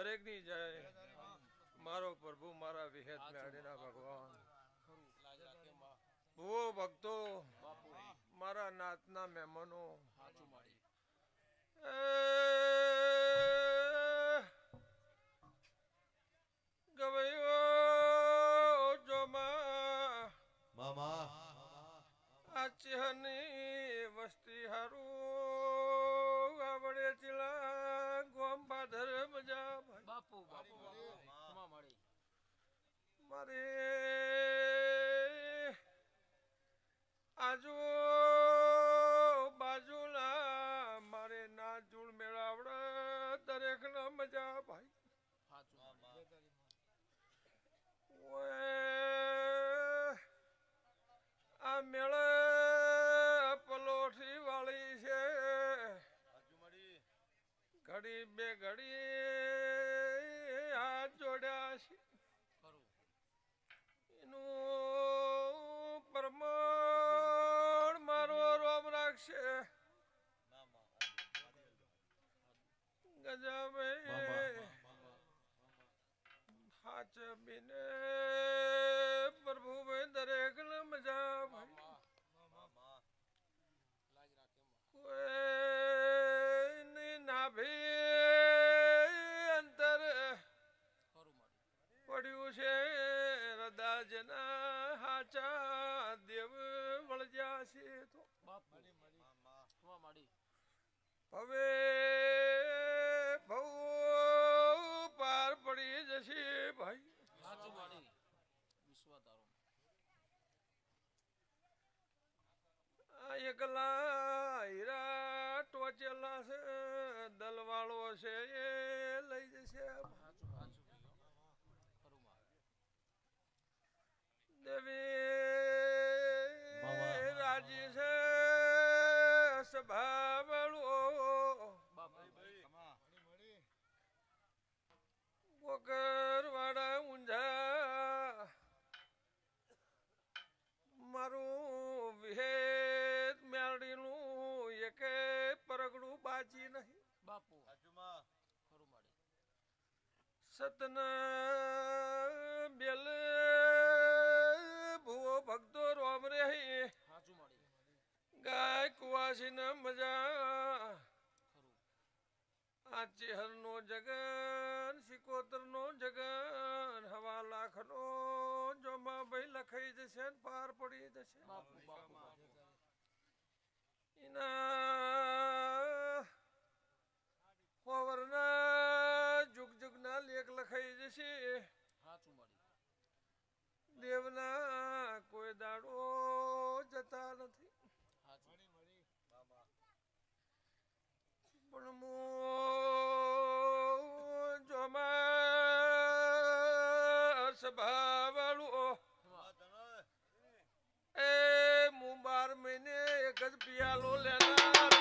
દરેક ની જાય મારો પ્રભુ મારા વિહેત મેળીના ભગવાન ભૂવો ભક્તો મારા નાથના મહેમાનો ગવયો જોમા મામા આ ચિહની વસ્તી હારું આવડે ચીલા ગોમ પાધર મજા બાપુ બાપુ ખમા મળી મારે આજુ બાજુલા મારે ના જૂળ મેળાવડે દરેક ના મજા ભાઈ આ મેળે પલોઠી વાળી છે ઘડી બે ઘડી હાથ જોડ્યા છે એનું પ્રમાણ મારો રોમ રાખશે ગજાભાઈ હાચ બીને પ્રભુ ભાઈ દરેક મજા કોઈ નાભી અંતર પડ્યું છે રદાજના હાચા દેવ વળજ્યા છે તો હવે બહુ પાર પડી જશે ભાઈ આ એકલા હીરા ટોચેલા છે દલવાળો છે એ લઈ જશે દેવી રાજી છે સભા વાળો વગર વાળા ઊંઝા મારું વિહેત મેળીનું એકે પરગડું બાજી નહીં બાપુ સતના બેલ ભૂવો ભક્તો રોમ રે ગાય કુવાસી ના મજા આ ચેહર નો જગન સિકોતર નો જગન હવા લાખ નો જોમા ભાઈ લખાઈ જશે પાર પડી જશે એના હોવરના જુગ જુગના લેખ લખાઈ જશે દેવના કોઈ દાડો જતા નથી પણ જોમા સભા વાળું એ હું 12 મહિને એક જ પિયાલો લેનાર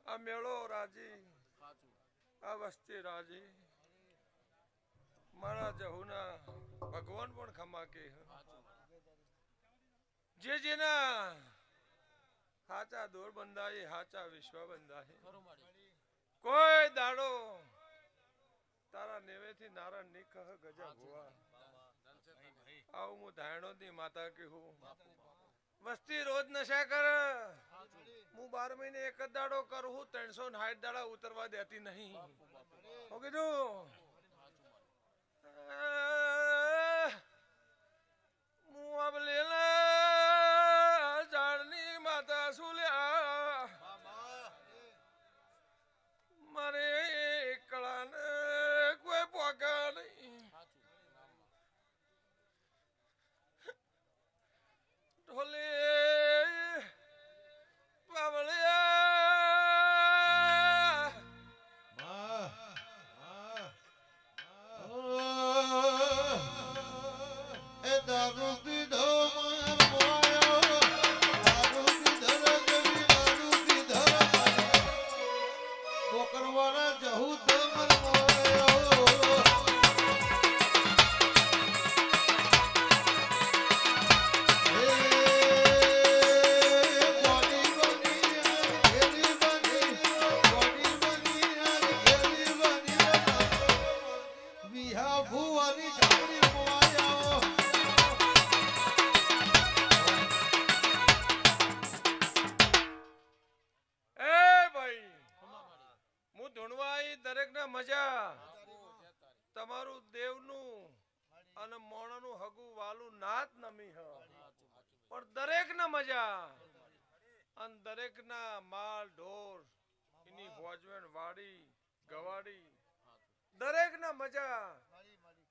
આ મેળો રાજી આ વસ્તી રાજી મારા જહુના ભગવાન પણ ખમા કે જે જેના હાચા દોર બંધાય હાચા વિશ્વ બંધાય કોઈ દાડો તારા નેવેથી નારાયણ ની કહ ગજા ભુવા આવું હું ધાયણો ની માતા કહું વસ્તી રોજ નશા કર હું 12 મહિને એક જ દાડો કરું 360 દાડા ઉતરવા દેતી નહીં હું કીધું હું अब लेला મજા તમારું દેવનું અને મોણનું હગું વાલું નાત નમી હ પણ દરેક ના મજા અને દરેક ના માલ ઢોર એની ભોજવેણ વાડી ગવાડી દરેક ના મજા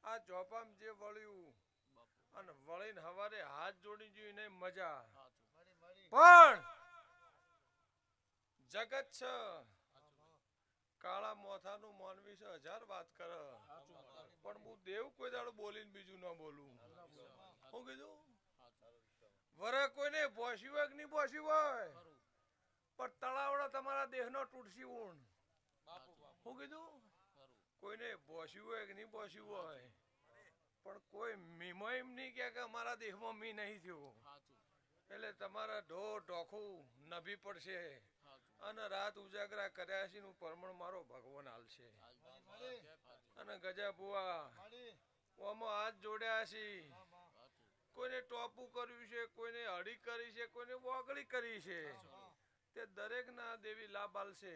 આ ચોપામ જે વળ્યું અને વળીને હવારે હાથ જોડી જોઈ ને મજા પણ જગત છે કાળા મોથાનું માનવી છે 1000 વાત કરે પણ હું દેવ કોઈ દાડો બોલીને બીજું ન બોલું હું કીધું વરે કોઈને ભોસ્યું હોય કે નહીં ભોસ્યું હોય પણ તળાવડા તમારા દેહનો તૂટસી ઊણ હું કીધું કોઈને ભોસ્યું હોય કે નહીં ભોસ્યું હોય પણ કોઈ મીમો એમ નહીં કે અમારા દેહમાં મી નહીં થયું એટલે તમારા ઢોર ઢોખું નભી પડશે અને રાત ઉજાગરા કર્યા છે નું પરમણ મારો ભગવાન હાલશે અને ગજા બુઆ ઓમાં હાથ જોડ્યા છે કોઈને ટોપું કર્યું છે કોઈને હળી કરી છે કોઈને વોગળી કરી છે તે દરેક ના દેવી લાભ આલશે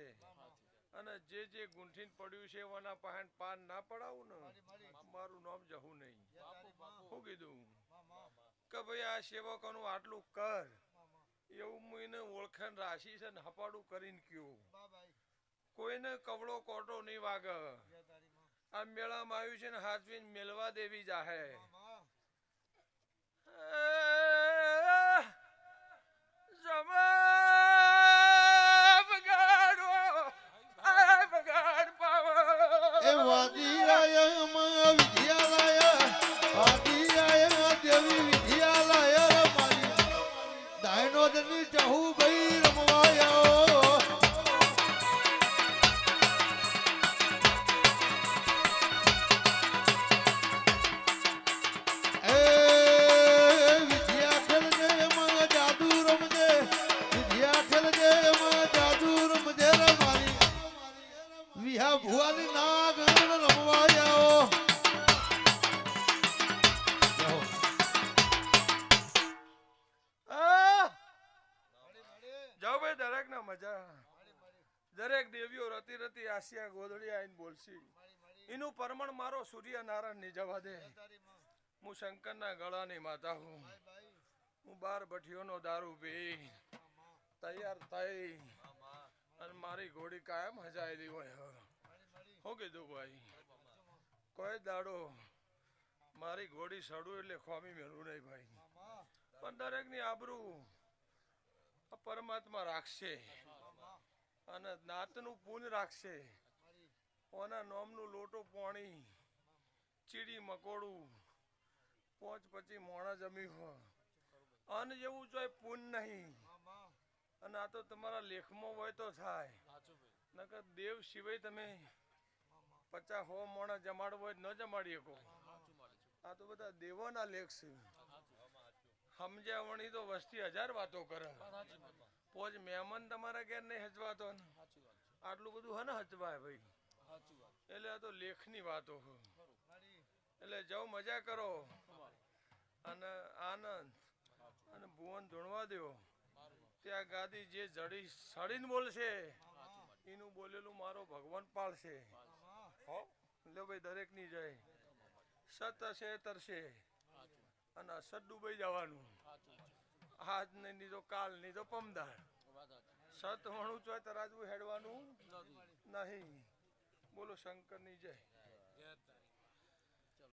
અને જે જે ગુંઠીને પડ્યું છે એના પાન પાન ના પડાવું ને મારું નામ જહું નહીં શું કીધું કે ભાઈ આ સેવકોનું આટલું કર એવું હું એને ઓળખાણ રાશી છે ને હપાડું કરીને કયું કોઈને કવડો કોટો નહીં વાગે આ મેળામાં આવ્યું છે ને હાથવીને મેલવા દેવી જાહે દરેક દેવીઓ રતી રતી આસિયા ગોદડી આઈને બોલશી એનું પરમણ મારો સૂર્યનારાયણ ની જવા દે હું શંકરના ગળાની માતા હું હું 12 ભઠીઓનો દારૂ પી તૈયાર થઈ અને મારી ઘોડી કાયમ હજાયેલી હોય હું કીધું ભાઈ કોઈ દાડો મારી ઘોડી સડું એટલે ખોમી મેળવું નહીં ભાઈ પણ દરેક ની આબરૂ પરમાત્મા રાખશે અને નાતનું પૂન રાખશે ઓના નોમનું લોટો પાણી ચીડી મકોડું 5 પછી મોણા જમી હોય અન જેવું જોઈ પૂન નહીં અને આ તો તમારા લેખમાં હોય તો થાય નકર દેવ સિવાય તમે 50 મોણા જમાડવો હોય ન જમાડી શકો આ તો બધા દેવોના લેખ છે સમજ્યા વણી તો વસ્તી 1000 વાતો કરે પોજ મહેમાન તમારા ઘેર નહીં હચવાતો આટલું બધું હને હચવાય ભાઈ એટલે આ તો લેખની વાતો એટલે જાઓ મજા કરો અને આનંદ અને ભુવન ધૂણવા દો ત્યાં ગાદી જે જડી સડીને બોલશે એનું બોલેલું મારો ભગવાન પાળશે હો લે ભાઈ દરેક ની જય સત હશે તરશે અને અસત ડૂબાઈ જવાનું આજ નહીં તો કાલ નહીં તો પમદાર સત વણું ચોય તરાજવું હેડવાનું નહીં બોલો શંકર ની જય